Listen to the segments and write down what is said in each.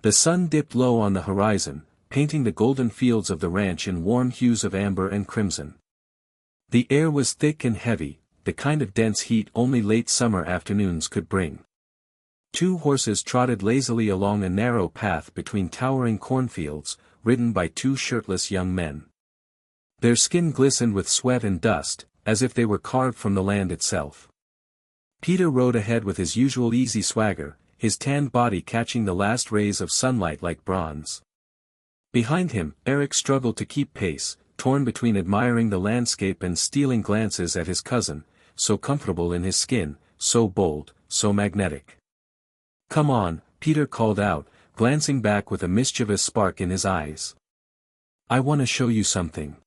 The sun dipped low on the horizon, painting the golden fields of the ranch in warm hues of amber and crimson. The air was thick and heavy, the kind of dense heat only late summer afternoons could bring. Two horses trotted lazily along a narrow path between towering cornfields, ridden by two shirtless young men. Their skin glistened with sweat and dust, as if they were carved from the land itself. Peter rode ahead with his usual easy swagger, his tanned body catching the last rays of sunlight like bronze. Behind him, Eric struggled to keep pace, torn between admiring the landscape and stealing glances at his cousin, so comfortable in his skin, so bold, so magnetic. "Come on," Peter called out, glancing back with a mischievous spark in his eyes. "I want to show you something."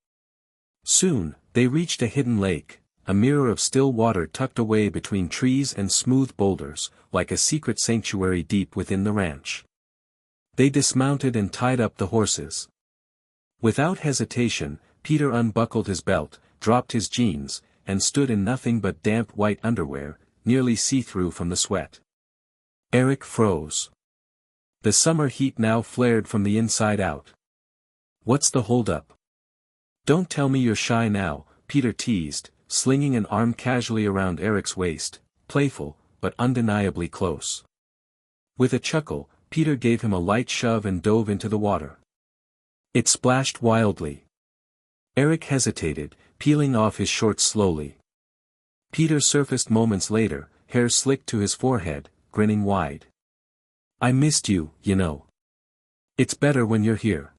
Soon, they reached a hidden lake, a mirror of still water tucked away between trees and smooth boulders, like a secret sanctuary deep within the ranch. They dismounted and tied up the horses. Without hesitation, Peter unbuckled his belt, dropped his jeans, and stood in nothing but damp white underwear, nearly see-through from the sweat. Eric froze. The summer heat now flared from the inside out. "What's the hold-up?" "Don't tell me you're shy now," Peter teased, slinging an arm casually around Eric's waist, playful, but undeniably close. With a chuckle, Peter gave him a light shove and dove into the water. It splashed wildly. Eric hesitated, peeling off his shorts slowly. Peter surfaced moments later, hair slicked to his forehead, grinning wide. "I missed you, you know. It's better when you're here."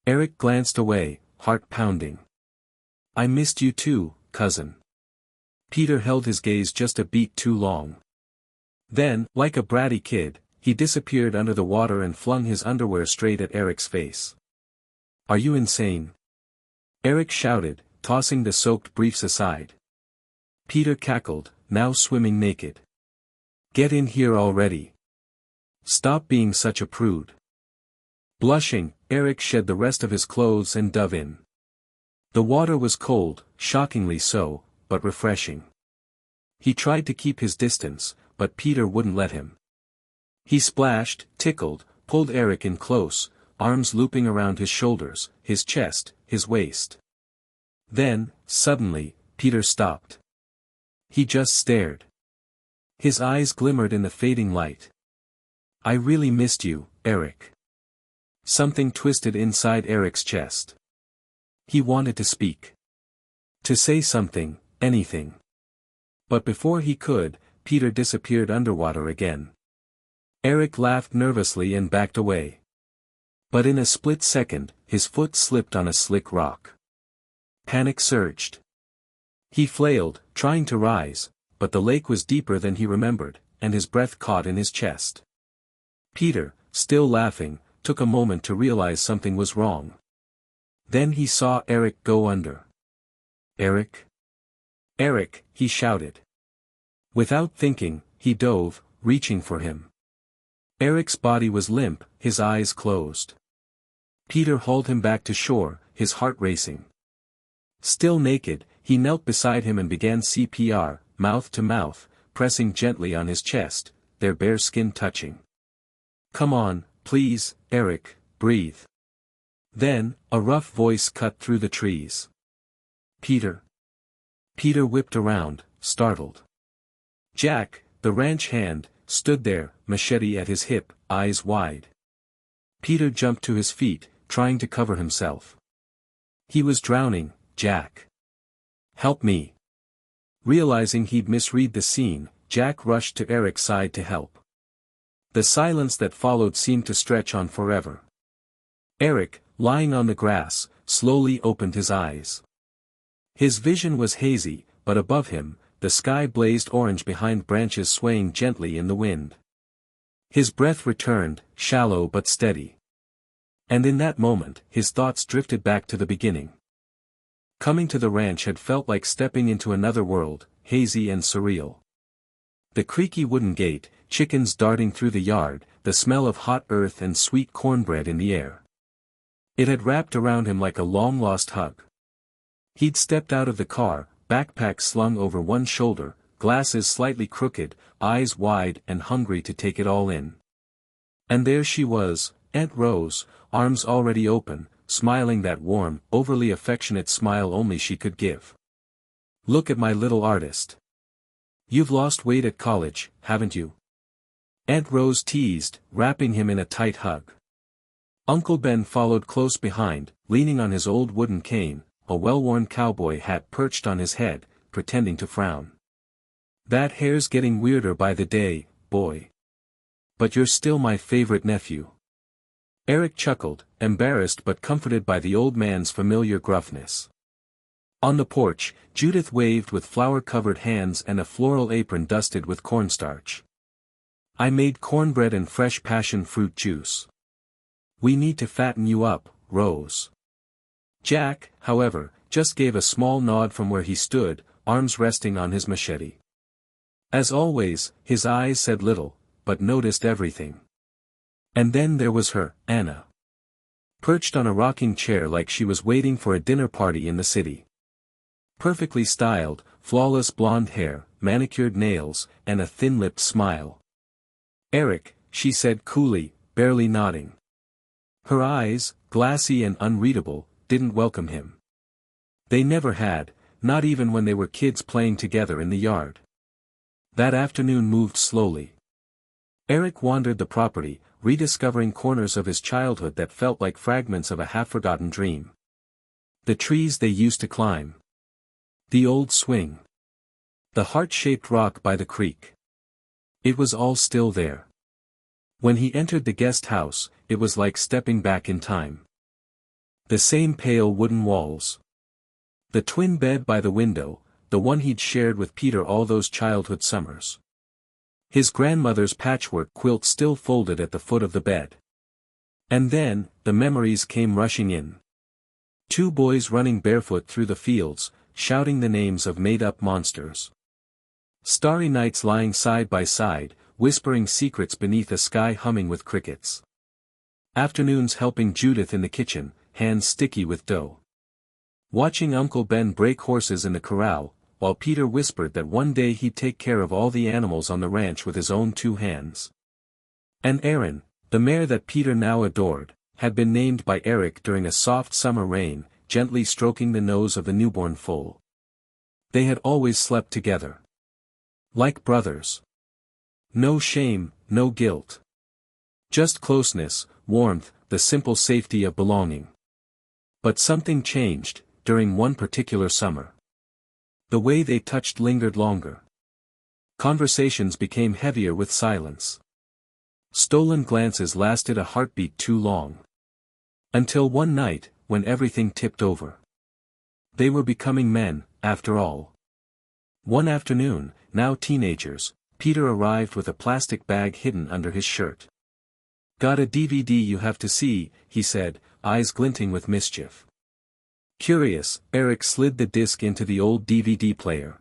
Eric glanced away, heart pounding. "I missed you too, cousin." Peter held his gaze just a beat too long. Then, like a bratty kid, he disappeared under the water and flung his underwear straight at Eric's face. "Are you insane?" Eric shouted, tossing the soaked briefs aside. Peter cackled, now swimming naked. "Get in here already. Stop being such a prude." Blushing, Eric shed the rest of his clothes and dove in. The water was cold, shockingly so, but refreshing. He tried to keep his distance, but Peter wouldn't let him. He splashed, tickled, pulled Eric in close, arms looping around his shoulders, his chest, his waist. Then, suddenly, Peter stopped. He just stared. His eyes glimmered in the fading light. "I really missed you, Eric." Something twisted inside Eric's chest. He wanted to speak. To say something, anything. But before he could, Peter disappeared underwater again. Eric laughed nervously and backed away. But in a split second, his foot slipped on a slick rock. Panic surged. He flailed, trying to rise, but the lake was deeper than he remembered, and his breath caught in his chest. Peter, still laughing, took a moment to realize something was wrong. Then he saw Eric go under. "Eric? Eric!" he shouted. Without thinking, he dove, reaching for him. Eric's body was limp, his eyes closed. Peter hauled him back to shore, his heart racing. Still naked, he knelt beside him and began CPR, mouth to mouth, pressing gently on his chest, their bare skin touching. "Come on, please, Eric, breathe." Then, a rough voice cut through the trees. "Peter." Peter whipped around, startled. Jack, the ranch hand, stood there, machete at his hip, eyes wide. Peter jumped to his feet, trying to cover himself. He was drowning, Jack. "Help me." Realizing he'd misread the scene, Jack rushed to Eric's side to help. The silence that followed seemed to stretch on forever. Eric, lying on the grass, slowly opened his eyes. His vision was hazy, but above him, the sky blazed orange behind branches swaying gently in the wind. His breath returned, shallow but steady. And in that moment, his thoughts drifted back to the beginning. Coming to the ranch had felt like stepping into another world, hazy and surreal. The creaky wooden gate, chickens darting through the yard, the smell of hot earth and sweet cornbread in the air. It had wrapped around him like a long-lost hug. He'd stepped out of the car, backpack slung over one shoulder, glasses slightly crooked, eyes wide and hungry to take it all in. And there she was, Aunt Rose, arms already open, smiling that warm, overly affectionate smile only she could give. "Look at my little artist. You've lost weight at college, haven't you?" Aunt Rose teased, wrapping him in a tight hug. Uncle Ben followed close behind, leaning on his old wooden cane, a well-worn cowboy hat perched on his head, pretending to frown. "That hair's getting weirder by the day, boy. But you're still my favorite nephew." Eric chuckled, embarrassed but comforted by the old man's familiar gruffness. On the porch, Judith waved with flour-covered hands and a floral apron dusted with cornstarch. "I made cornbread and fresh passion fruit juice. We need to fatten you up, Rose." Jack, however, just gave a small nod from where he stood, arms resting on his machete. As always, his eyes said little, but noticed everything. And then there was her, Anna. Perched on a rocking chair like she was waiting for a dinner party in the city. Perfectly styled, flawless blonde hair, manicured nails, and a thin-lipped smile. "Eric," she said coolly, barely nodding. Her eyes, glassy and unreadable, didn't welcome him. They never had, not even when they were kids playing together in the yard. That afternoon moved slowly. Eric wandered the property, rediscovering corners of his childhood that felt like fragments of a half-forgotten dream. The trees they used to climb. The old swing. The heart-shaped rock by the creek. It was all still there. When he entered the guest house, it was like stepping back in time. The same pale wooden walls. The twin bed by the window, the one he'd shared with Peter all those childhood summers. His grandmother's patchwork quilt still folded at the foot of the bed. And then, the memories came rushing in. 2 boys running barefoot through the fields, shouting the names of made-up monsters. Starry nights lying side by side, whispering secrets beneath a sky humming with crickets. Afternoons helping Judith in the kitchen, hands sticky with dough. Watching Uncle Ben break horses in the corral, while Peter whispered that one day he'd take care of all the animals on the ranch with his own 2 hands. And Erin, the mare that Peter now adored, had been named by Eric during a soft summer rain, gently stroking the nose of the newborn foal. They had always slept together. Like brothers. No shame, no guilt. Just closeness, warmth, the simple safety of belonging. But something changed, during one particular summer. The way they touched lingered longer. Conversations became heavier with silence. Stolen glances lasted a heartbeat too long. Until one night, when everything tipped over. They were becoming men, after all. One afternoon, now teenagers, Peter arrived with a plastic bag hidden under his shirt. "Got a DVD you have to see," he said, eyes glinting with mischief. Curious, Eric slid the disc into the old DVD player.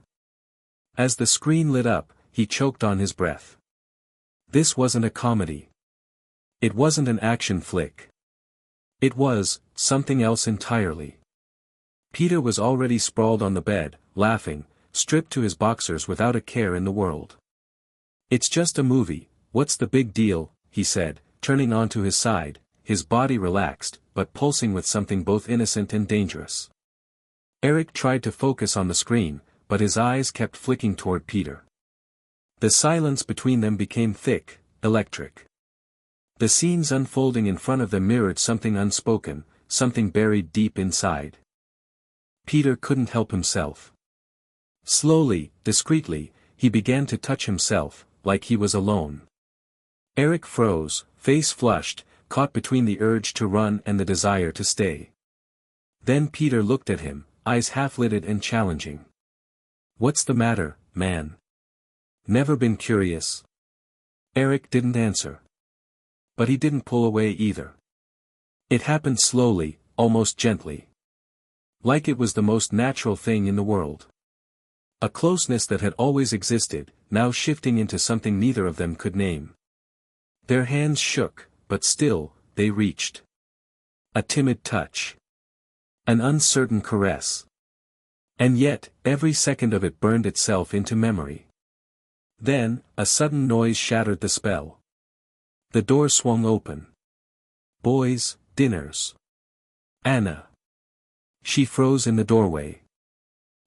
As the screen lit up, he choked on his breath. This wasn't a comedy. It wasn't an action flick. It was something else entirely. Peter was already sprawled on the bed, laughing, stripped to his boxers without a care in the world. "It's just a movie, what's the big deal?" he said, turning onto his side, his body relaxed, but pulsing with something both innocent and dangerous. Eric tried to focus on the screen, but his eyes kept flicking toward Peter. The silence between them became thick, electric. The scenes unfolding in front of them mirrored something unspoken, something buried deep inside. Peter couldn't help himself. Slowly, discreetly, he began to touch himself, like he was alone. Eric froze, face flushed, caught between the urge to run and the desire to stay. Then Peter looked at him, eyes half-lidded and challenging. "What's the matter, man? Never been curious?" Eric didn't answer. But he didn't pull away either. It happened slowly, almost gently. Like it was the most natural thing in the world. A closeness that had always existed, now shifting into something neither of them could name. Their hands shook, but still, they reached. A timid touch. An uncertain caress. And yet, every second of it burned itself into memory. Then, a sudden noise shattered the spell. The door swung open. "Boys, dinners." "Anna." She froze in the doorway.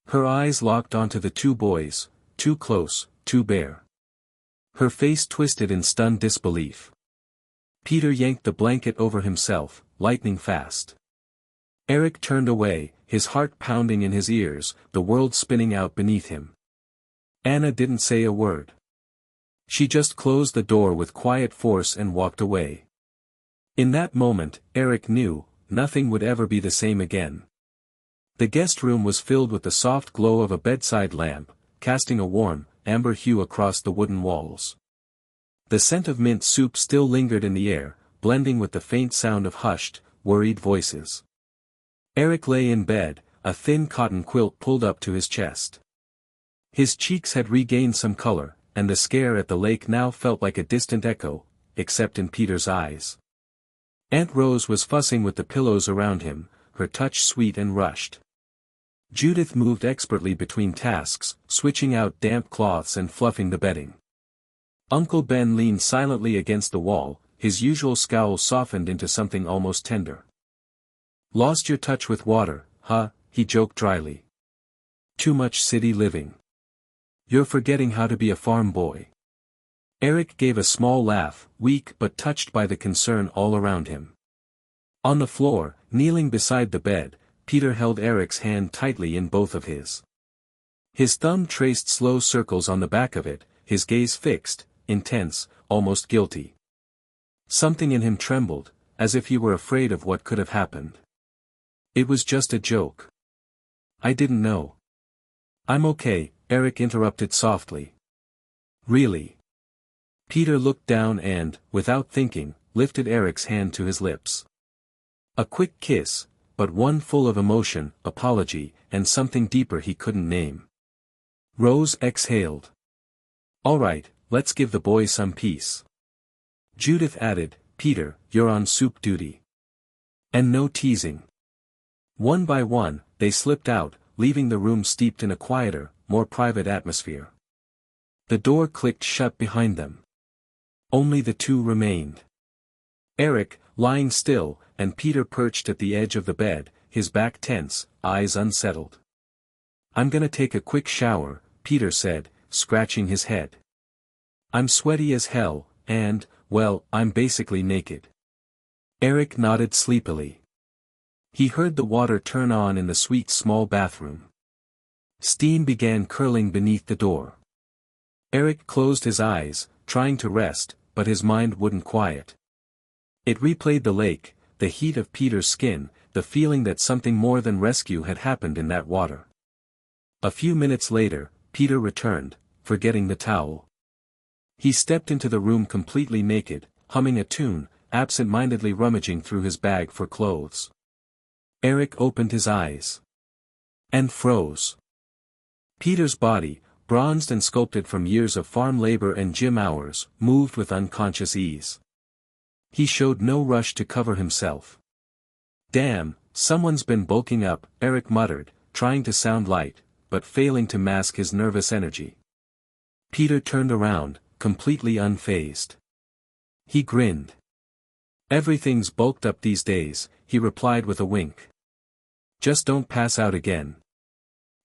Her eyes locked onto the two boys, too close, too bare. Her face twisted in stunned disbelief. Peter yanked the blanket over himself, lightning fast. Eric turned away, his heart pounding in his ears, the world spinning out beneath him. Anna didn't say a word. She just closed the door with quiet force and walked away. In that moment, Eric knew, nothing would ever be the same again. The guest room was filled with the soft glow of a bedside lamp, casting a warm, amber hue across the wooden walls. The scent of mint soup still lingered in the air, blending with the faint sound of hushed, worried voices. Eric lay in bed, a thin cotton quilt pulled up to his chest. His cheeks had regained some color, and the scare at the lake now felt like a distant echo, except in Peter's eyes. Aunt Rose was fussing with the pillows around him, her touch sweet and rushed. Judith moved expertly between tasks, switching out damp cloths and fluffing the bedding. Uncle Ben leaned silently against the wall, his usual scowl softened into something almost tender. "Lost your touch with water, huh?" he joked dryly. "Too much city living. You're forgetting how to be a farm boy." Eric gave a small laugh, weak but touched by the concern all around him. On the floor, kneeling beside the bed, Peter held Eric's hand tightly in both of his. His thumb traced slow circles on the back of it, his gaze fixed, intense, almost guilty. Something in him trembled, as if he were afraid of what could have happened. "It was just a joke. I didn't know." "I'm okay," Eric interrupted softly. "Really?" Peter looked down and, without thinking, lifted Eric's hand to his lips. A quick kiss, but one full of emotion, apology, and something deeper he couldn't name. Rose exhaled. "All right, let's give the boy some peace." Judith added, "Peter, you're on soup duty. And no teasing." One by one, they slipped out, leaving the room steeped in a quieter, more private atmosphere. The door clicked shut behind them. Only the two remained. Eric, lying still, and Peter perched at the edge of the bed, his back tense, eyes unsettled. "I'm gonna take a quick shower," Peter said, scratching his head. "I'm sweaty as hell, and, well, I'm basically naked." Eric nodded sleepily. He heard the water turn on in the sweet small bathroom. Steam began curling beneath the door. Eric closed his eyes, trying to rest, but his mind wouldn't quiet. It replayed the lake, the heat of Peter's skin, the feeling that something more than rescue had happened in that water. A few minutes later, Peter returned, forgetting the towel. He stepped into the room completely naked, humming a tune, absent-mindedly rummaging through his bag for clothes. Eric opened his eyes. And froze. Peter's body, bronzed and sculpted from years of farm labor and gym hours, moved with unconscious ease. He showed no rush to cover himself. "Damn, someone's been bulking up," Eric muttered, trying to sound light, but failing to mask his nervous energy. Peter turned around, completely unfazed. He grinned. "Everything's bulked up these days," he replied with a wink. "Just don't pass out again."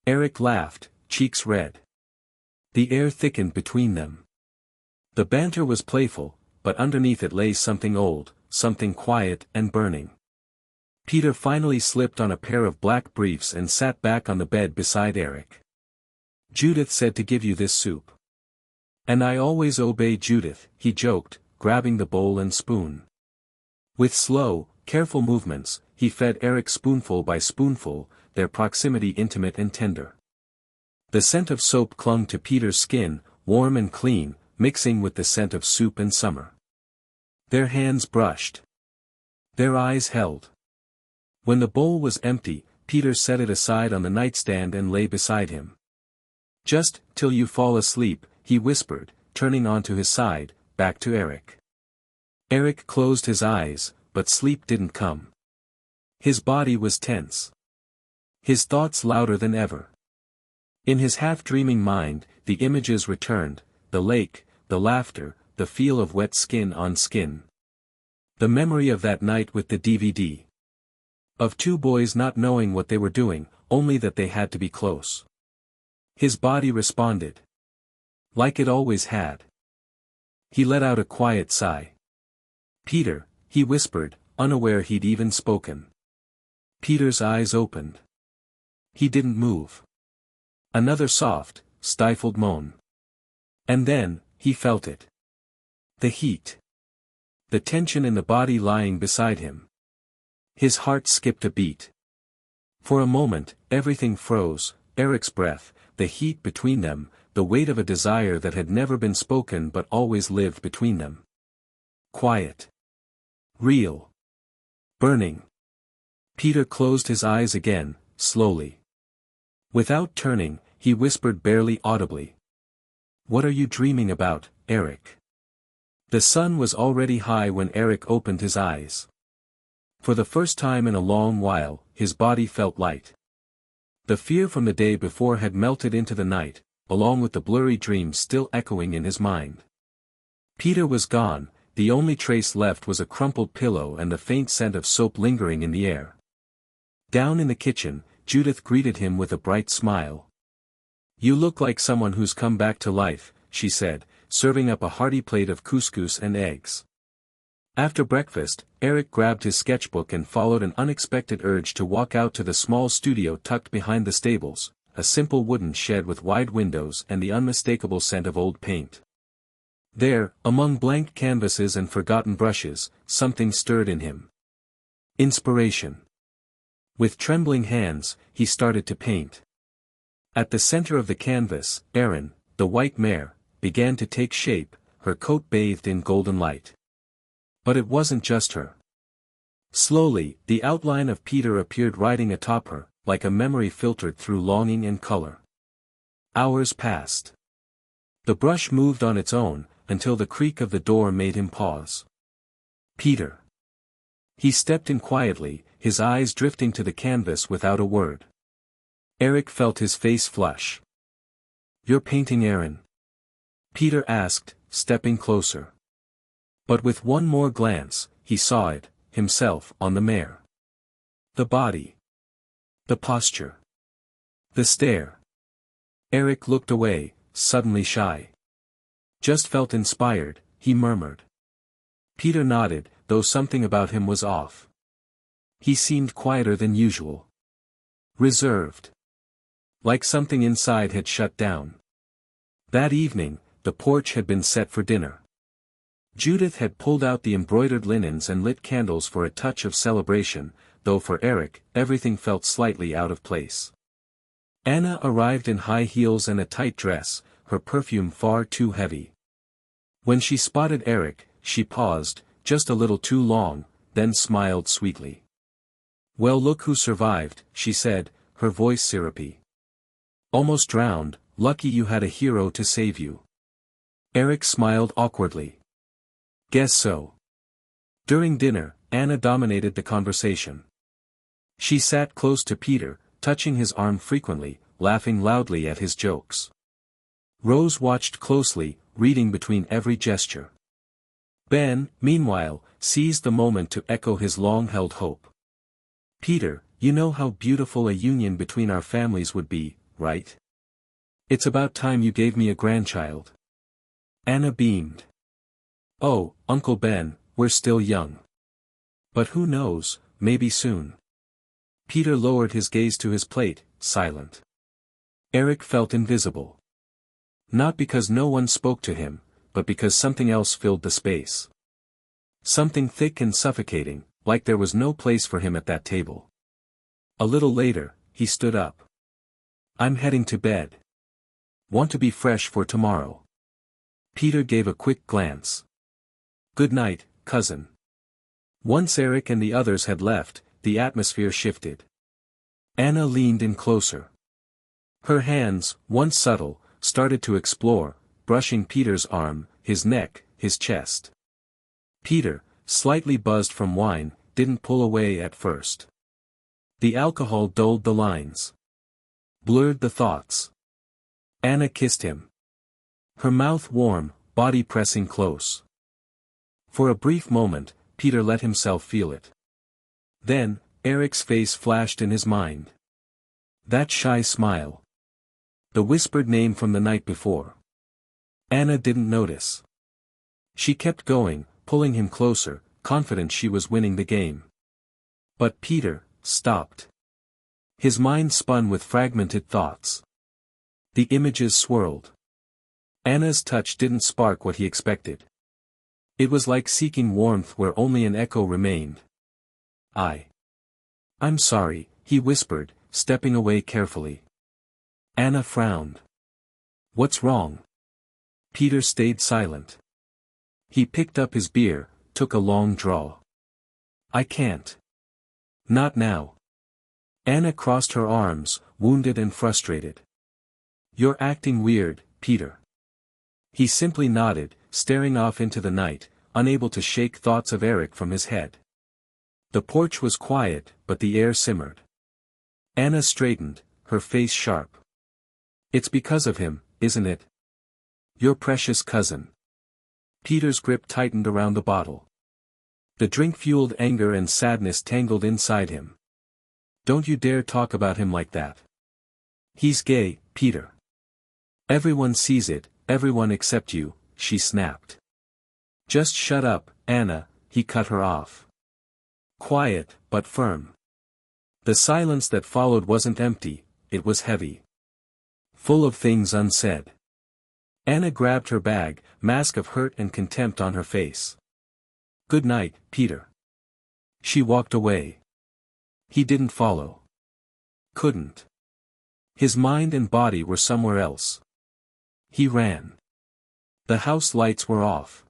Eric laughed, cheeks red. The air thickened between them. The banter was playful, but underneath it lay something old, something quiet and burning. Peter finally slipped on a pair of black briefs and sat back on the bed beside Eric. "Judith said to give you this soup. And I always obey Judith," he joked, grabbing the bowl and spoon. With slow, careful movements, he fed Eric spoonful by spoonful, their proximity intimate and tender. The scent of soap clung to Peter's skin, warm and clean, mixing with the scent of soup and summer. Their hands brushed. Their eyes held. When the bowl was empty, Peter set it aside on the nightstand and lay beside him. "Just till you fall asleep," he whispered, turning onto his side, back to Eric. Eric closed his eyes, but sleep didn't come. His body was tense. His thoughts louder than ever. In his half-dreaming mind, the images returned, the lake, the laughter, the feel of wet skin on skin. The memory of that night with the DVD. Of two boys not knowing what they were doing, only that they had to be close. His body responded. Like it always had. He let out a quiet sigh. Peter, he whispered, unaware he'd even spoken. Peter's eyes opened. He didn't move. Another soft, stifled moan. And then, he felt it. The heat. The tension in the body lying beside him. His heart skipped a beat. For a moment, everything froze, Eric's breath, the heat between them, the weight of a desire that had never been spoken but always lived between them. Quiet. Real. Burning. Peter closed his eyes again, slowly. Without turning, he whispered barely audibly. What are you dreaming about, Eric? The sun was already high when Eric opened his eyes. For the first time in a long while, his body felt light. The fear from the day before had melted into the night, along with the blurry dreams still echoing in his mind. Peter was gone, the only trace left was a crumpled pillow and the faint scent of soap lingering in the air. Down in the kitchen, Judith greeted him with a bright smile. You look like someone who's come back to life, she said, serving up a hearty plate of couscous and eggs. After breakfast, Eric grabbed his sketchbook and followed an unexpected urge to walk out to the small studio tucked behind the stables, a simple wooden shed with wide windows and the unmistakable scent of old paint. There, among blank canvases and forgotten brushes, something stirred in him. Inspiration. With trembling hands, he started to paint. At the center of the canvas, Erin, the white mare, began to take shape, her coat bathed in golden light. But it wasn't just her. Slowly, the outline of Peter appeared riding atop her, like a memory filtered through longing and color. Hours passed. The brush moved on its own, until the creak of the door made him pause. Peter. He stepped in quietly, his eyes drifting to the canvas without a word. Eric felt his face flush. You're painting Erin? Peter asked, stepping closer. But with one more glance, he saw it, himself, on the mare. The body. The posture. The stare. Eric looked away, suddenly shy. Just felt inspired, he murmured. Peter nodded, though something about him was off. He seemed quieter than usual. Reserved. Like something inside had shut down. That evening, the porch had been set for dinner. Judith had pulled out the embroidered linens and lit candles for a touch of celebration, though for Eric, everything felt slightly out of place. Anna arrived in high heels and a tight dress, her perfume far too heavy. When she spotted Eric, she paused, just a little too long, then smiled sweetly. Well, look who survived, she said, her voice syrupy. Almost drowned, lucky you had a hero to save you. Eric smiled awkwardly. Guess so. During dinner, Anna dominated the conversation. She sat close to Peter, touching his arm frequently, laughing loudly at his jokes. Rose watched closely, reading between every gesture. Ben, meanwhile, seized the moment to echo his long-held hope. Peter, you know how beautiful a union between our families would be, right? It's about time you gave me a grandchild. Anna beamed. Oh, Uncle Ben, we're still young. But who knows, maybe soon. Peter lowered his gaze to his plate, silent. Eric felt invisible. Not because no one spoke to him, but because something else filled the space. Something thick and suffocating, like there was no place for him at that table. A little later, he stood up. I'm heading to bed. Want to be fresh for tomorrow. Peter gave a quick glance. Good night, cousin. Once Eric and the others had left, the atmosphere shifted. Anna leaned in closer. Her hands, once subtle, started to explore, brushing Peter's arm, his neck, his chest. Peter, slightly buzzed from wine, didn't pull away at first. The alcohol dulled the lines. Blurred the thoughts. Anna kissed him. Her mouth warm, body pressing close. For a brief moment, Peter let himself feel it. Then, Eric's face flashed in his mind. That shy smile. The whispered name from the night before. Anna didn't notice. She kept going, pulling him closer, confident she was winning the game. But Peter stopped. His mind spun with fragmented thoughts. The images swirled. Anna's touch didn't spark what he expected. It was like seeking warmth where only an echo remained. I'm sorry, he whispered, stepping away carefully. Anna frowned. What's wrong? Peter stayed silent. He picked up his beer, took a long draw. I can't. Not now. Anna crossed her arms, wounded and frustrated. You're acting weird, Peter. He simply nodded, staring off into the night, unable to shake thoughts of Eric from his head. The porch was quiet, but the air simmered. Anna straightened, her face sharp. It's because of him, isn't it? Your precious cousin. Peter's grip tightened around the bottle. The drink fueled anger and sadness tangled inside him. Don't you dare talk about him like that. He's gay, Peter. Everyone sees it, everyone except you, she snapped. Just shut up, Anna, he cut her off. Quiet, but firm. The silence that followed wasn't empty, it was heavy. Full of things unsaid. Anna grabbed her bag, mask of hurt and contempt on her face. Good night, Peter. She walked away. He didn't follow. Couldn't. His mind and body were somewhere else. He ran. The house lights were off.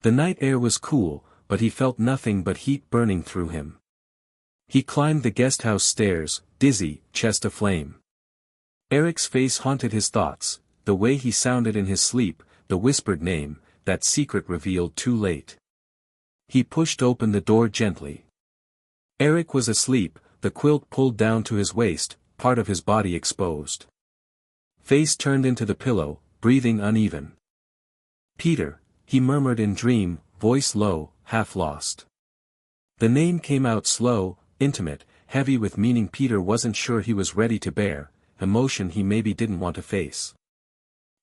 The night air was cool, but he felt nothing but heat burning through him. He climbed the guesthouse stairs, dizzy, chest aflame. Eric's face haunted his thoughts, the way he sounded in his sleep, the whispered name, that secret revealed too late. He pushed open the door gently. Eric was asleep, the quilt pulled down to his waist, part of his body exposed. Face turned into the pillow, breathing uneven. Peter, he murmured in dream, voice low, half lost. The name came out slow, intimate, heavy with meaning Peter wasn't sure he was ready to bear, emotion he maybe didn't want to face.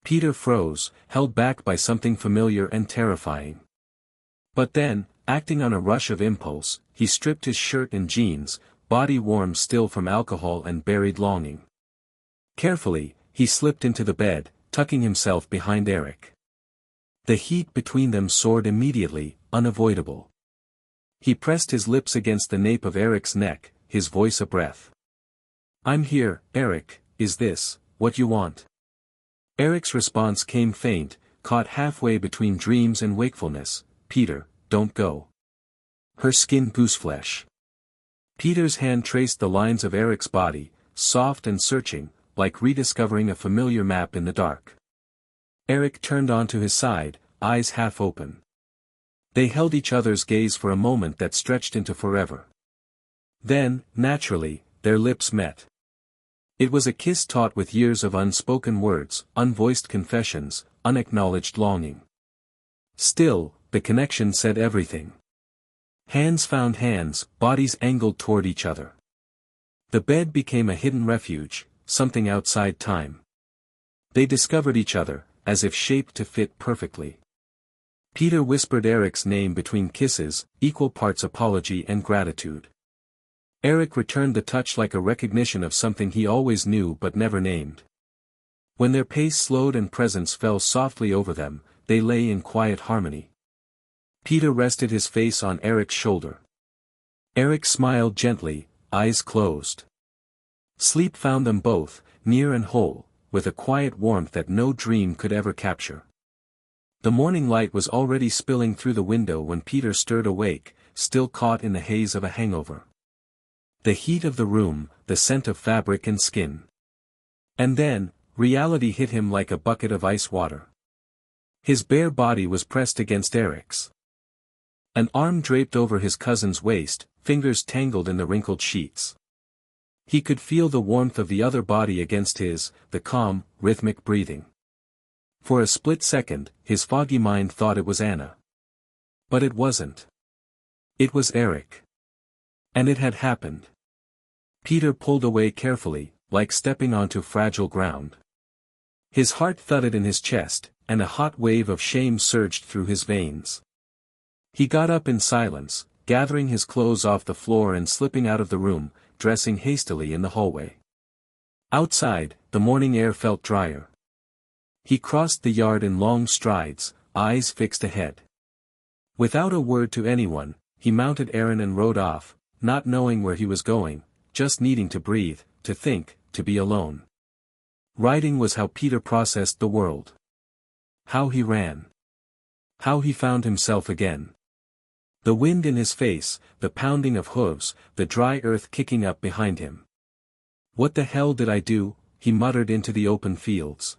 Peter froze, held back by something familiar and terrifying. But then, acting on a rush of impulse, he stripped his shirt and jeans, body warm still from alcohol and buried longing. Carefully, he slipped into the bed, tucking himself behind Eric. The heat between them soared immediately, unavoidable. He pressed his lips against the nape of Eric's neck, his voice a breath. I'm here, Eric, is this what you want? Eric's response came faint, caught halfway between dreams and wakefulness. Peter, don't go. Her skin gooseflesh. Peter's hand traced the lines of Eric's body, soft and searching, like rediscovering a familiar map in the dark. Eric turned onto his side, eyes half open. They held each other's gaze for a moment that stretched into forever. Then, naturally, their lips met. It was a kiss taught with years of unspoken words, unvoiced confessions, unacknowledged longing. Still, the connection said everything. Hands found hands, bodies angled toward each other. The bed became a hidden refuge, something outside time. They discovered each other, as if shaped to fit perfectly. Peter whispered Eric's name between kisses, equal parts apology and gratitude. Eric returned the touch like a recognition of something he always knew but never named. When their pace slowed and presence fell softly over them, they lay in quiet harmony. Peter rested his face on Eric's shoulder. Eric smiled gently, eyes closed. Sleep found them both, near and whole, with a quiet warmth that no dream could ever capture. The morning light was already spilling through the window when Peter stirred awake, still caught in the haze of a hangover. The heat of the room, the scent of fabric and skin. And then, reality hit him like a bucket of ice water. His bare body was pressed against Eric's. An arm draped over his cousin's waist, fingers tangled in the wrinkled sheets. He could feel the warmth of the other body against his, the calm, rhythmic breathing. For a split second, his foggy mind thought it was Anna. But it wasn't. It was Eric. And it had happened. Peter pulled away carefully, like stepping onto fragile ground. His heart thudded in his chest, and a hot wave of shame surged through his veins. He got up in silence, gathering his clothes off the floor and slipping out of the room, dressing hastily in the hallway. Outside, the morning air felt drier. He crossed the yard in long strides, eyes fixed ahead. Without a word to anyone, he mounted Aaron and rode off, not knowing where he was going, just needing to breathe, to think, to be alone. Riding was how Peter processed the world. How he ran. How he found himself again. The wind in his face, the pounding of hooves, the dry earth kicking up behind him. "What the hell did I do?" he muttered into the open fields.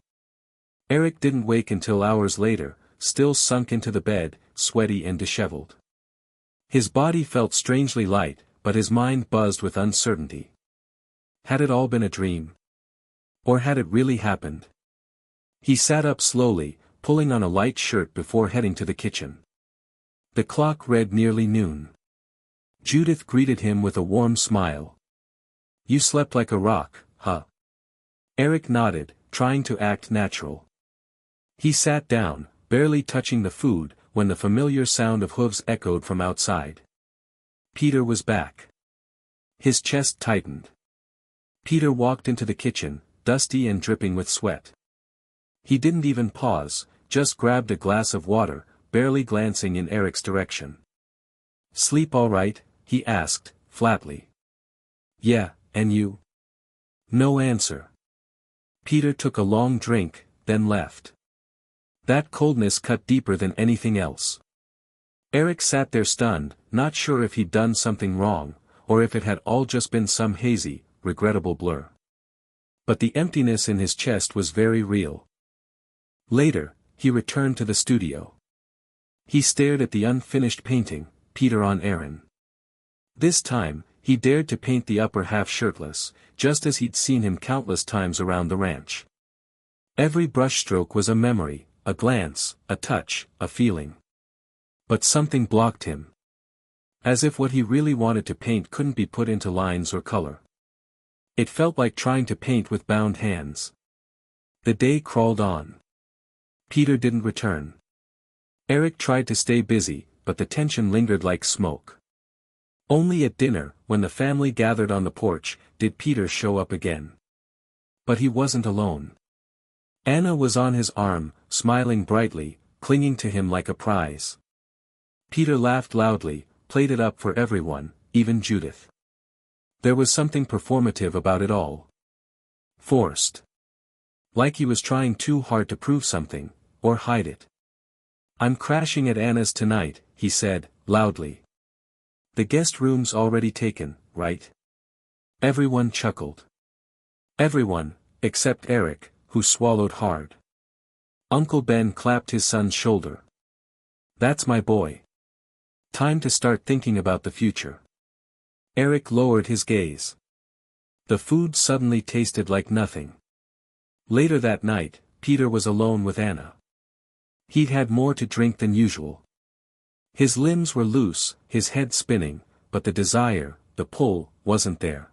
Eric didn't wake until hours later, still sunk into the bed, sweaty and disheveled. His body felt strangely light, but his mind buzzed with uncertainty. Had it all been a dream? Or had it really happened? He sat up slowly, pulling on a light shirt before heading to the kitchen. The clock read nearly noon. Judith greeted him with a warm smile. "You slept like a rock, huh?" Eric nodded, trying to act natural. He sat down, barely touching the food, when the familiar sound of hooves echoed from outside. Peter was back. His chest tightened. Peter walked into the kitchen, dusty and dripping with sweat. He didn't even pause, just grabbed a glass of water, barely glancing in Eric's direction. "Sleep all right?" he asked, flatly. "Yeah, and you?" No answer. Peter took a long drink, then left. That coldness cut deeper than anything else. Eric sat there stunned, not sure if he'd done something wrong, or if it had all just been some hazy, regrettable blur. But the emptiness in his chest was very real. Later, he returned to the studio. He stared at the unfinished painting, Peter on Aaron. This time, he dared to paint the upper half shirtless, just as he'd seen him countless times around the ranch. Every brushstroke was a memory, a glance, a touch, a feeling. But something blocked him. As if what he really wanted to paint couldn't be put into lines or color. It felt like trying to paint with bound hands. The day crawled on. Peter didn't return. Eric tried to stay busy, but the tension lingered like smoke. Only at dinner, when the family gathered on the porch, did Peter show up again. But he wasn't alone. Anna was on his arm, smiling brightly, clinging to him like a prize. Peter laughed loudly, played it up for everyone, even Judith. There was something performative about it all. Forced. Like he was trying too hard to prove something, or hide it. "I'm crashing at Anna's tonight," he said, loudly. "The guest room's already taken, right?" Everyone chuckled. Everyone, except Eric, who swallowed hard. Uncle Ben clapped his son's shoulder. "That's my boy. Time to start thinking about the future." Eric lowered his gaze. The food suddenly tasted like nothing. Later that night, Peter was alone with Anna. He'd had more to drink than usual. His limbs were loose, his head spinning, but the desire, the pull, wasn't there.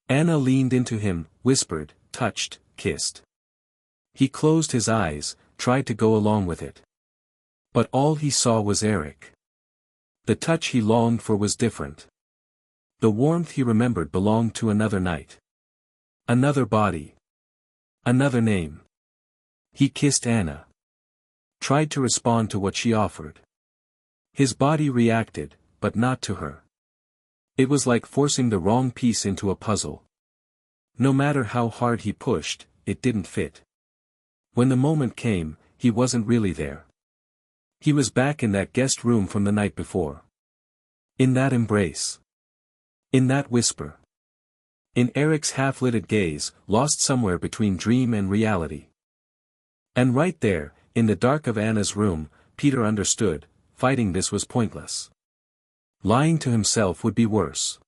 Anna leaned into him, whispered, touched, kissed. He closed his eyes, tried to go along with it. But all he saw was Eric. The touch he longed for was different. The warmth he remembered belonged to another night. Another body. Another name. He kissed Anna. Tried to respond to what she offered. His body reacted, but not to her. It was like forcing the wrong piece into a puzzle. No matter how hard he pushed, it didn't fit. When the moment came, he wasn't really there. He was back in that guest room from the night before. In that embrace. In that whisper. In Eric's half-lidded gaze, lost somewhere between dream and reality. And right there, in the dark of Anna's room, Peter understood, fighting this was pointless. Lying to himself would be worse.